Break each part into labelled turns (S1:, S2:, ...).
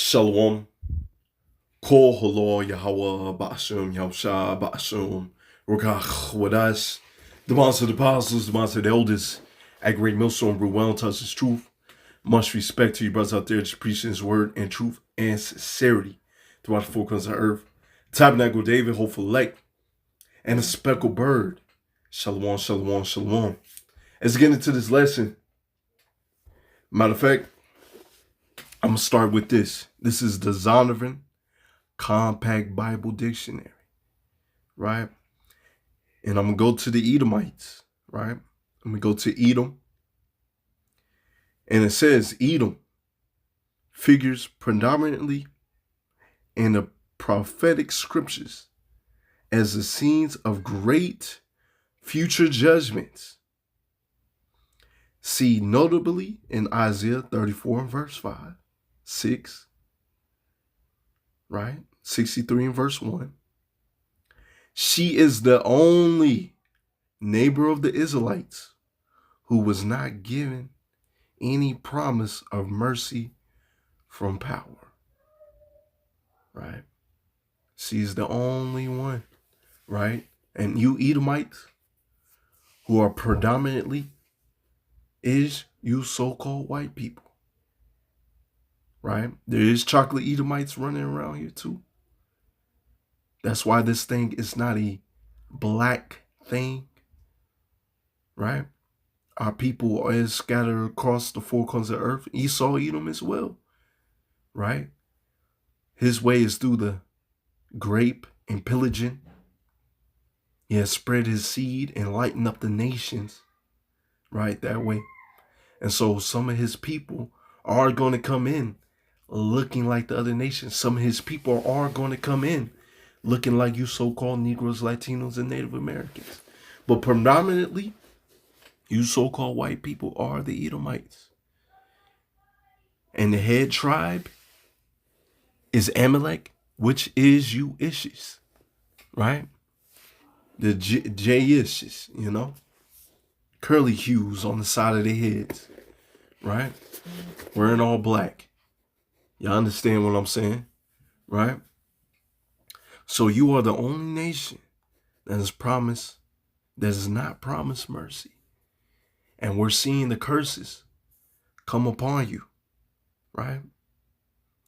S1: Shalom. Kol Holo Yahweh Ba'ashum Yahusha Ba'ashum Rukach with us. The monster of the apostles, the monster of the elders. At Great Millstone, Brew Well touch his truth. Much respect to you brothers out there just preaching his word and truth and sincerity throughout the four corners of earth. Tabernacle David, hopeful elect, and a speckled bird. Shalom, shalom, shalom. As we get into this lesson, matter of fact, I'm going to start with this. This is the Zondervan Compact Bible Dictionary, right? And I'm going to go to the Edomites, right? I'm going to go to Edom. And it says Edom figures predominantly in the prophetic scriptures as the scenes of great future judgments. See notably in Isaiah 34 and verse 5, 6, right? 63 and verse 1. She is the only neighbor of the Israelites who was not given any promise of mercy from power, right? She's the only one, right? And you Edomites, who are predominantly is you so-called white people, right? There is chocolate Edomites running around here too. That's why this thing is not a black thing, right? Our people are scattered across the four corners of earth. Esau, Edom as well, right? His way is through the grape and pillaging. He has spread his seed and lightened up the nations, right, that way. And so some of his people are going to come in looking like the other nations. Some of his people are going to come in looking like you so-called Negroes, Latinos, and Native Americans. But predominantly, you so-called white people are the Edomites. And the head tribe is Amalek, which is you Ishis, right? The J-Ishis, you know? Curly hues on the side of their heads, right? Wearing all black. Y'all understand what I'm saying, right? So you are the only nation that is not promised mercy. And we're seeing the curses come upon you, right?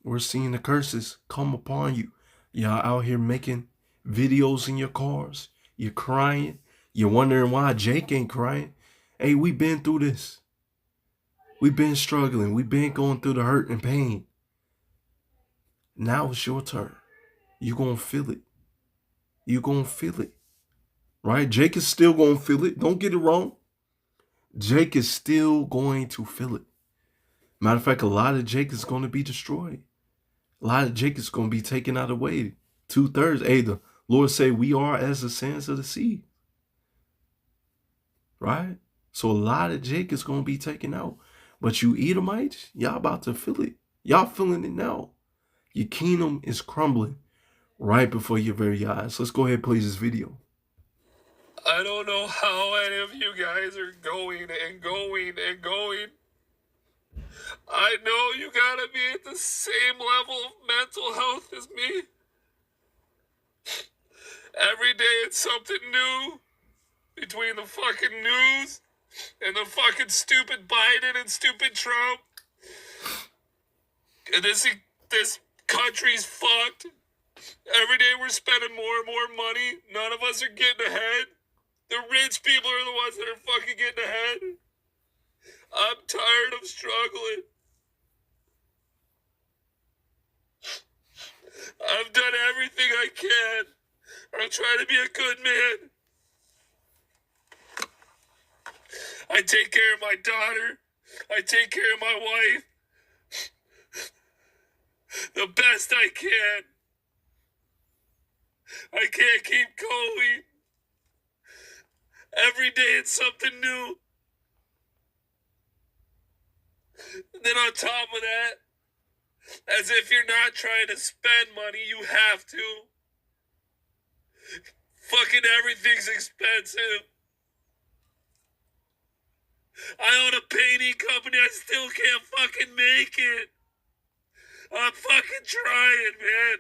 S1: We're seeing the curses come upon you. Y'all out here making videos in your cars. You're crying. You're wondering why Jake ain't crying. Hey, we've been through this. We've been struggling. We've been going through the hurt and pain. Now it's your turn. You're going to feel it. You're going to feel it, right? Jake is still going to feel it. Don't get it wrong. Jake is still going to feel it. Matter of fact, a lot of Jake is going to be destroyed. A lot of Jake is going to be taken out of the way. 2/3. Hey, the Lord say we are as the sands of the sea. Right? So a lot of Jake is going to be taken out. But you Edomites, y'all about to feel it. Y'all feeling it now. Your kingdom is crumbling right before your very eyes. Let's go ahead and play this video.
S2: I don't know how any of you guys are going and going and going. I know you gotta be at the same level of mental health as me. Every day it's something new between the fucking news and the fucking stupid Biden and stupid Trump. And this country's fucked. Every day we're spending more and more money. None of us are getting ahead. The rich people are the ones that are fucking getting ahead. I'm tired of struggling. I've done everything I can. I'm trying to be a good man. I take care of my daughter. I take care of my wife. The best I can. I can't keep going. Every day it's something new. And then on top of that, as if you're not trying to spend money, you have to. Fucking everything's expensive. I own a painting company, I still can't fucking make it. I'm fucking trying, man.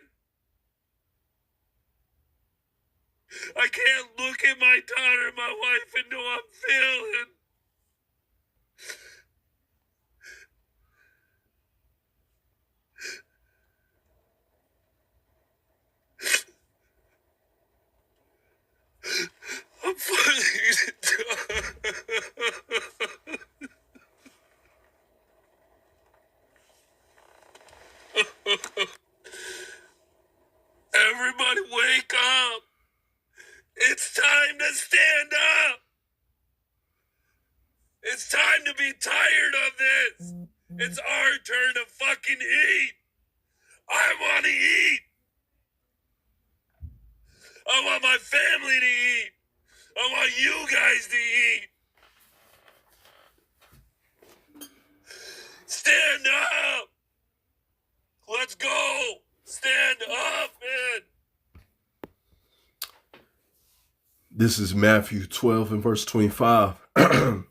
S2: I can't look at my daughter and my wife and know I'm failing. I'm fucking Everybody wake up. It's time to stand up. It's time to be tired of this. It's our turn to fucking eat. I want to eat. I want my family to eat. I want you guys to eat. Stand up. Let's go. Stand up, man.
S1: This is Matthew 12 and verse 25. And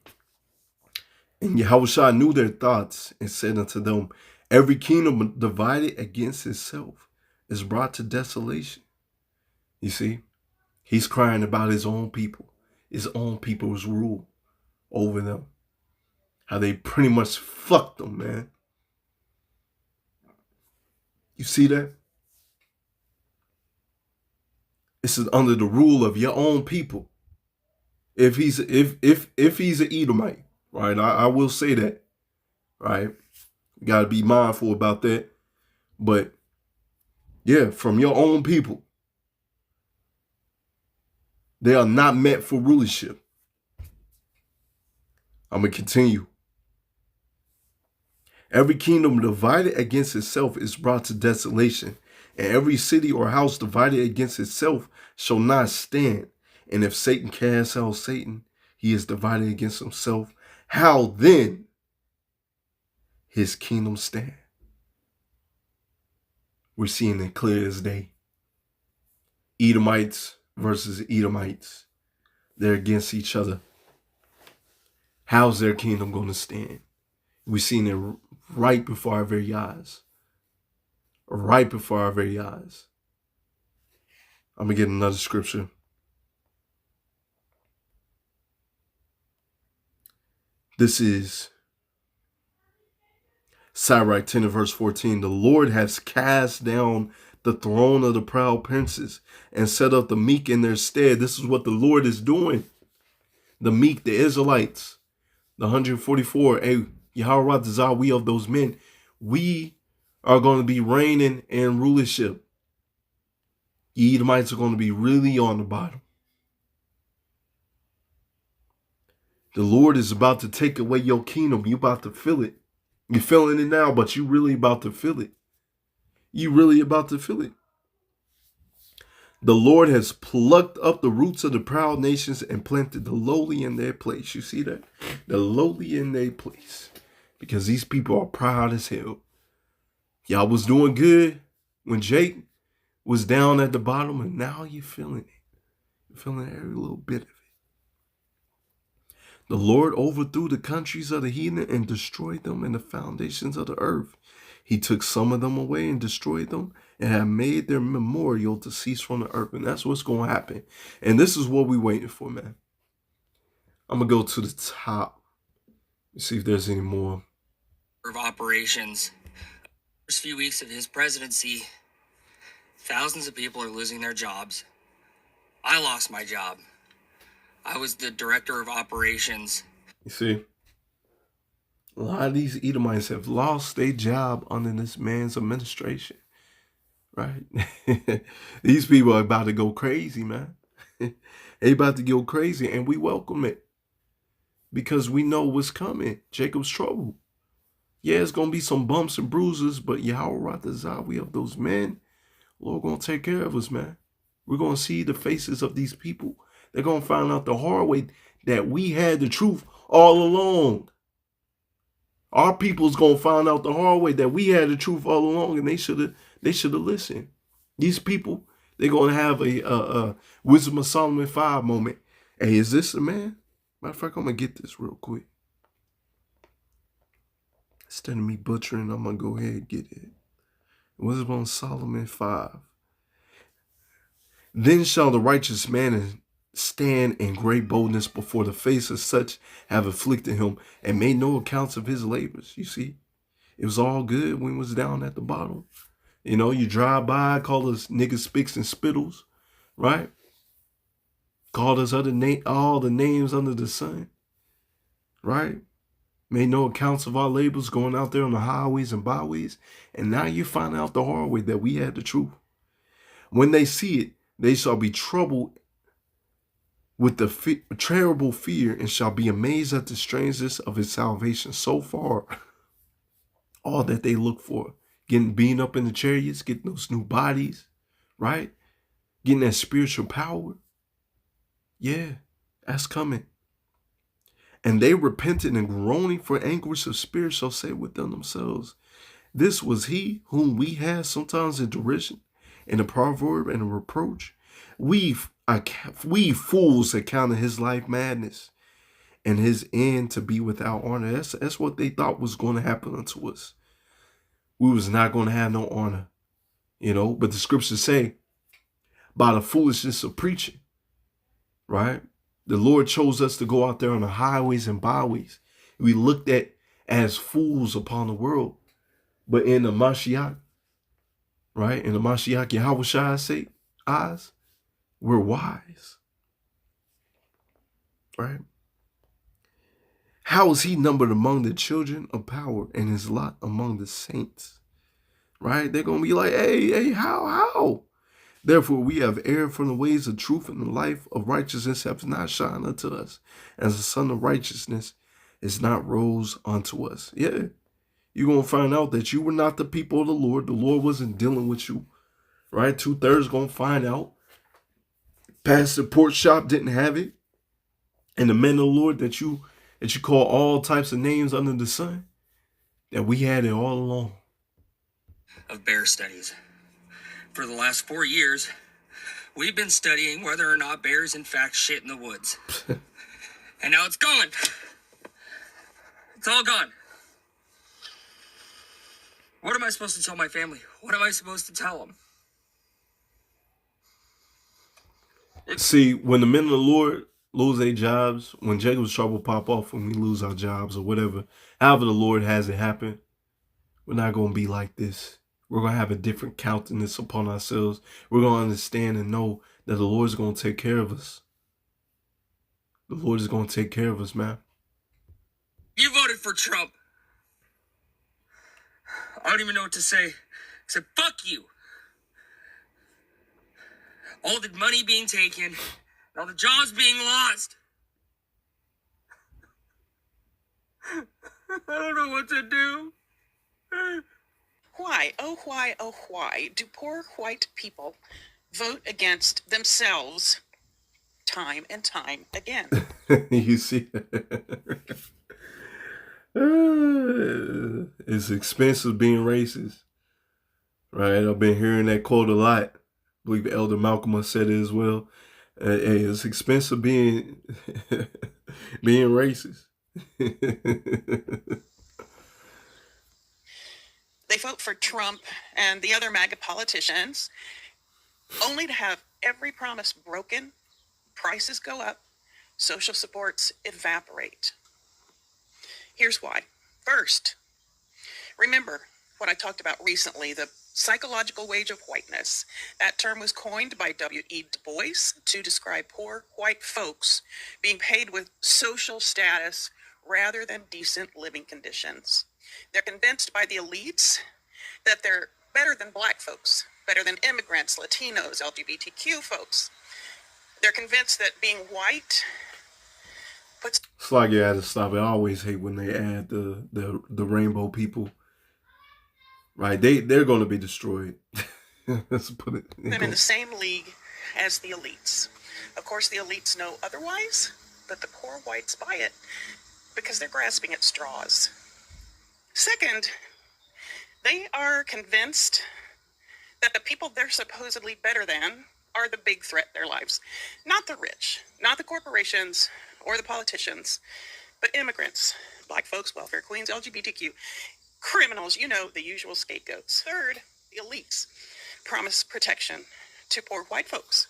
S1: Yahushua knew their thoughts and said unto them, every kingdom divided against itself is brought to desolation. You see, he's crying about his own people, his own people's rule over them. How they pretty much fucked them, man. You see that? This is under the rule of your own people. If he's an Edomite, right? I will say that, right? You got to be mindful about that. But yeah, from your own people, they are not meant for rulership. I'm gonna continue. Every kingdom divided against itself is brought to desolation, and every city or house divided against itself shall not stand. And if Satan casts out Satan, he is divided against himself. How then his kingdom stand? We're seeing it clear as day. Edomites versus Edomites. They're against each other. How's their kingdom going to stand? We're seeing it right before our very eyes. Right before our very eyes. I'm going to get another scripture. This is Sirach 10 and verse 14. The Lord has cast down the throne of the proud princes and set up the meek in their stead. This is what the Lord is doing. The meek, the Israelites, the 144, Yahweh, we of those men, we are going to be reigning in rulership. The Edomites are going to be really on the bottom. The Lord is about to take away your kingdom. You're about to feel it. You're feeling it now, but you really about to feel it. You really about to feel it. The Lord has plucked up the roots of the proud nations and planted the lowly in their place. You see that? The lowly in their place. Because these people are proud as hell. Y'all was doing good when Jake was down at the bottom, and now you're feeling it. You're feeling every little bit of it. The Lord overthrew the countries of the heathen and destroyed them in the foundations of the earth. He took some of them away and destroyed them and have made their memorial to cease from the earth. And that's what's going to happen. And this is what we're waiting for, man. I'm going to go to the top. Let's see if there's any more.
S3: Of operations. First few weeks of his presidency, thousands of people are losing their jobs. I lost my job. I was the director of operations.
S1: You see, a lot of these Edomites have lost their job under this man's administration, right? These people are about to go crazy, man. They about to go crazy, and we welcome it because we know what's coming. Jacob's trouble. Yeah, it's going to be some bumps and bruises, but Yahweh, the Zawi of those men, Lord going to take care of us, man. We're going to see the faces of these people. They're going to find out the hard way that we had the truth all along. Our people's going to find out the hard way that we had the truth all along, and they should have listened. These people, they're going to have a Wisdom of Solomon 5 moment. Hey, is this the man? Matter of fact, I'm going to get this real quick. Instead of me butchering, I'm going to go ahead and get it. It was on Solomon 5. Then shall the righteous man stand in great boldness before the face of such have afflicted him and made no accounts of his labors. You see, it was all good when it was down at the bottom. You know, you drive by, call us niggas, spicks, and spittles, right? Called us all the names under the sun, right? Made no accounts of our labors going out there on the highways and byways. And now you find out the hard way that we had the truth. When they see it, they shall be troubled with the terrible fear and shall be amazed at the strangeness of his salvation. So far, all that they look for, getting beaten up in the chariots, getting those new bodies, right? Getting that spiritual power. Yeah, that's coming. And they repented and groaning for anguish of spirit shall say within themselves, this was he whom we had sometimes in derision, in a proverb and a reproach. We fools accounted his life madness and his end to be without honor. That's what they thought was going to happen unto us. We was not going to have no honor, you know, but the scriptures say by the foolishness of preaching, right? The Lord chose us to go out there on the highways and byways. We looked at as fools upon the world. But in the Mashiach, right? In the Mashiach Yahweh eyes, we're wise. Right? How is he numbered among the children of power and his lot among the saints? Right? They're going to be like, hey, how? Therefore, we have erred from the ways of truth, and the life of righteousness hath not shined unto us, as the sun of righteousness is not rose unto us. Yeah, you're going to find out that you were not the people of the Lord. The Lord wasn't dealing with you, right? 2/3 going to find out. Pastor Pork Shop didn't have it. And the men of the Lord that you call all types of names under the sun, that we had it all along.
S3: Of bear studies. For the last 4 years, we've been studying whether or not bears in fact shit in the woods. And now it's gone. It's all gone. What am I supposed to tell my family? What am I supposed to tell them?
S1: See, when the men of the Lord lose their jobs, when Jacob's trouble pop off, when we lose our jobs or whatever, however the Lord has it happen, we're not going to be like this. We're going to have a different countenance upon ourselves. We're going to understand and know that the Lord is going to take care of us. The Lord is going to take care of us, man.
S3: You voted for Trump. I don't even know what to say. Except fuck you. All the money being taken, all the jobs being lost. I don't know what to do.
S4: Why, oh why do poor white people vote against themselves time and time again?
S1: You see? It's expensive being racist, right? I've been hearing that quote a lot. I believe Elder Malcolm said it as well. Hey, it's expensive being being racist.
S4: They vote for Trump and the other MAGA politicians only to have every promise broken, prices go up, social supports evaporate. Here's why. First, remember what I talked about recently, the psychological wage of whiteness. That term was coined by W.E. Du Bois to describe poor white folks being paid with social status rather than decent living conditions. They're convinced by the elites that they're better than black folks, better than immigrants, Latinos, LGBTQ folks. They're convinced that being white puts...
S1: It's like you had to stop it. I always hate when they add the rainbow people. Right, they're going to be destroyed. Let's put it.
S4: them in the same league as the elites. Of course, the elites know otherwise, but the poor whites buy it because they're grasping at straws. Second, they are convinced that the people they're supposedly better than are the big threat in their lives. Not the rich, not the corporations or the politicians, but immigrants, black folks, welfare queens, LGBTQ, criminals, you know, the usual scapegoats. Third, The elites promise protection to poor white folks.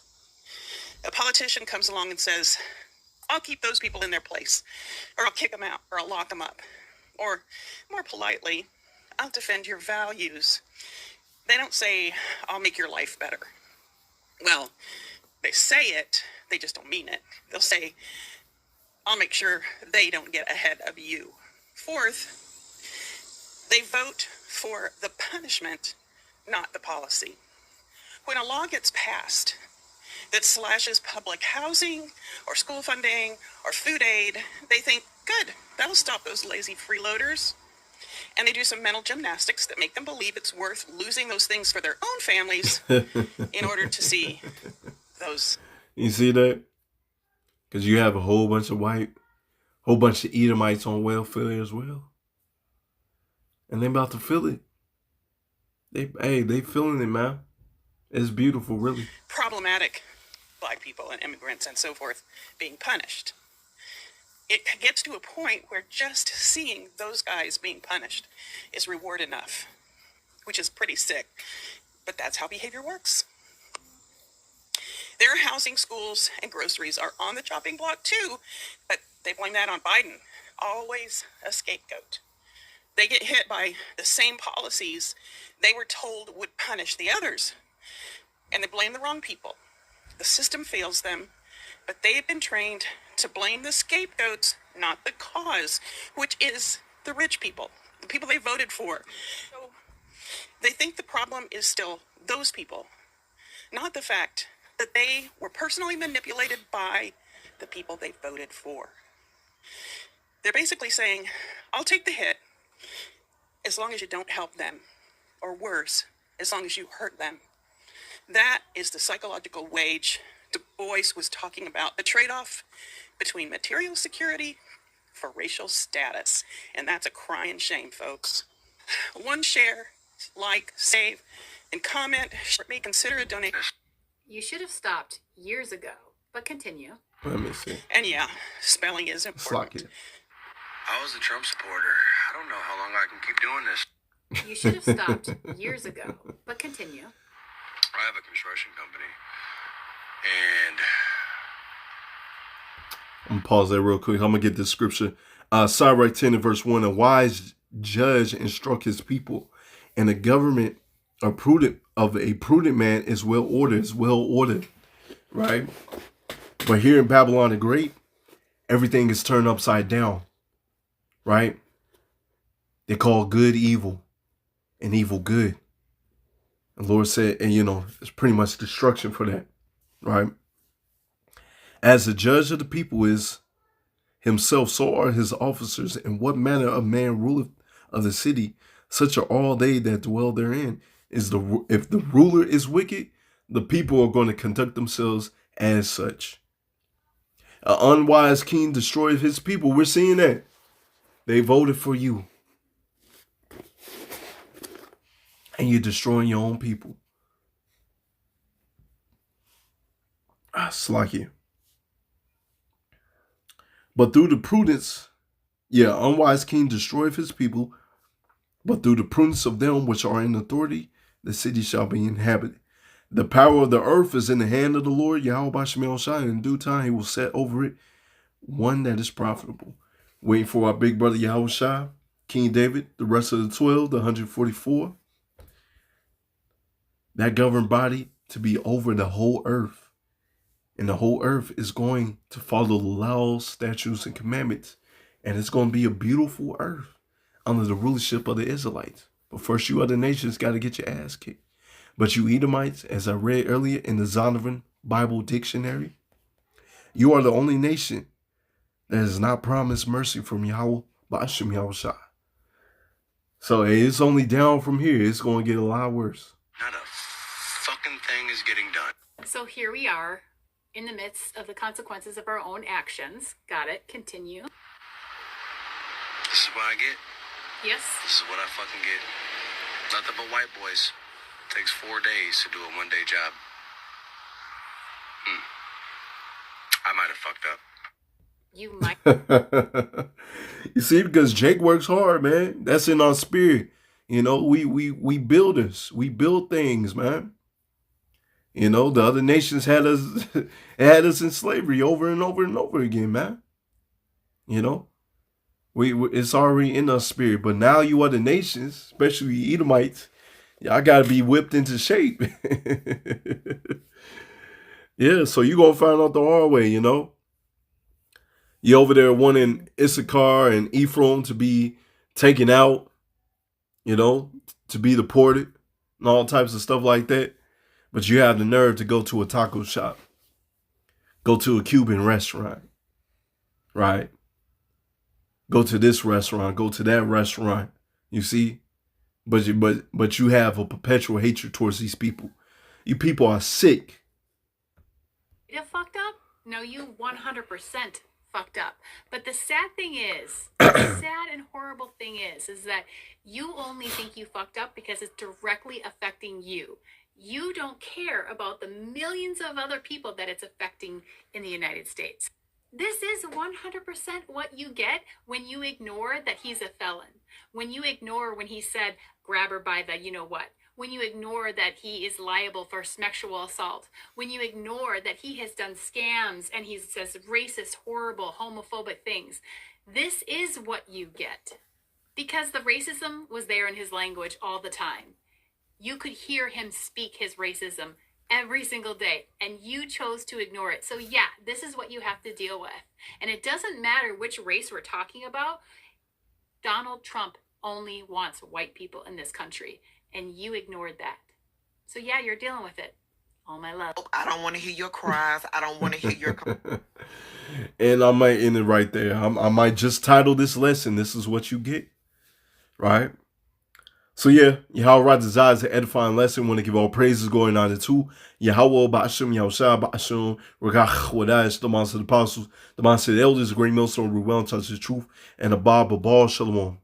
S4: A politician comes along and says, I'll keep those people in their place, or I'll kick them out, or I'll lock them up. Or, more politely, I'll defend your values. They don't say, I'll make your life better. Well, they say it, they just don't mean it. They'll say, I'll make sure they don't get ahead of you. Fourth, they vote for the punishment, not the policy. When a law gets passed that slashes public housing or school funding or food aid, they think, good, that'll stop those lazy freeloaders. And they do some mental gymnastics that make them believe it's worth losing those things for their own families in order to see those.
S1: You see that? Because you have a whole bunch of Edomites on welfare as well. And they about to feel it. They feeling it, man. It's beautiful, really.
S4: Problematic Black people and immigrants and so forth being punished. It gets to a point where just seeing those guys being punished is reward enough, which is pretty sick. But that's how behavior works. Their housing, schools, and groceries are on the chopping block too, but they blame that on Biden. Always a scapegoat. They get hit by the same policies they were told would punish the others, and they blame the wrong people. The system fails them, but they have been trained to blame the scapegoats, not the cause, which is the rich people, the people they voted for. So they think the problem is still those people, not the fact that they were personally manipulated by the people they voted for. They're basically saying, I'll take the hit as long as you don't help them, or worse, as long as you hurt them. That is the psychological wage Du Bois was talking about, the trade-off between material security for racial status. And that's a crying shame, folks. One share, like, save, and comment. May consider a donation.
S5: You should have stopped years ago, but continue.
S1: Let me see.
S4: And yeah, spelling is important.
S1: Slack it.
S6: I was a Trump supporter. I don't know how long I can keep doing this.
S5: You should have stopped years ago, but continue.
S6: I have a construction company, and
S1: I'm going to pause there real quick. I'm going to get this scripture. Sirach 10 and verse 1, a wise judge instruct his people, and the government of a prudent man is well ordered, right? But here in Babylon the Great, everything is turned upside down, right? They call good evil and evil good. The Lord said, and it's pretty much destruction for that, right? As the judge of the people is himself, so are his officers. And what manner of man ruleth of the city? Such are all they that dwell therein. If the ruler is wicked, the people are going to conduct themselves as such. An unwise king destroyed his people. We're seeing that. They voted for you. And you're destroying your own people. It's like you. But through the prudence, unwise king destroyeth his people. But through the prudence of them which are in authority, the city shall be inhabited. The power of the earth is in the hand of the Lord, Yahweh Bashemel Shai. In due time, he will set over it one that is profitable. Waiting for our big brother Yahweh Shai, King David, the rest of the 12, the 144. That governed body to be over the whole earth. And the whole earth is going to follow the laws, statutes, and commandments. And it's going to be a beautiful earth under the rulership of the Israelites. But first, you other nations got to get your ass kicked. But you Edomites, as I read earlier in the Zondervan Bible Dictionary, you are the only nation that has not promised mercy from Yahweh Ba'ashem Yahushua. So it's only down from here. It's going to get a lot worse.
S6: not a fucking thing is getting done.
S5: So here we are in the midst of the consequences of our own actions. Got it. Continue.
S6: This is what I get.
S5: Yes.
S6: This is what I fucking get. Nothing but white boys. Takes 4 days to do a one-day job. I might have fucked up.
S5: You might.
S1: You see, because Jake works hard, man. That's in our spirit. You know, we builders. We build things, man. You know, the other nations had us had us in slavery over and over and over again, man. You know, it's already in our spirit. But now you other nations, especially Edomites, y'all gotta be whipped into shape. Yeah, so you gonna find out the hard way, you know. You over there wanting Issachar and Ephraim to be taken out, you know, to be deported and all types of stuff like that. But you have the nerve to go to a taco shop, go to a Cuban restaurant, right? Go to this restaurant, go to that restaurant. You see, but you have a perpetual hatred towards these people. You people are sick.
S5: You fucked up? No, you 100% fucked up. But the sad thing is, the sad and horrible thing is that you only think you fucked up because it's directly affecting you. You don't care about the millions of other people that it's affecting in the United States. This is 100% what you get when you ignore that he's a felon. When you ignore when he said, grab her by the you-know-what. When you ignore that he is liable for sexual assault. When you ignore that he has done scams and he says racist, horrible, homophobic things. This is what you get. Because the racism was there in his language all the time. You could hear him speak his racism every single day, and you chose to ignore it. So yeah, this is what you have to deal with. And it doesn't matter which race we're talking about. Donald Trump only wants white people in this country, and you ignored that. So yeah, you're dealing with it. All my love.
S7: I don't want to hear your cries. I don't want to hear your...
S1: And I might end it right there. I might just title this lesson, "This is what you get." Right? So yeah, Yahweh Razazah is an edifying lesson. Want to give all praises going on to Yahweh Ba'ashim, Yahushua Ba'ashim, Regach Wadash, the Master of the Apostles, the Master of the Elders, the Great Millstone, Ruel, touch the truth, and the Bob Babal Shalom.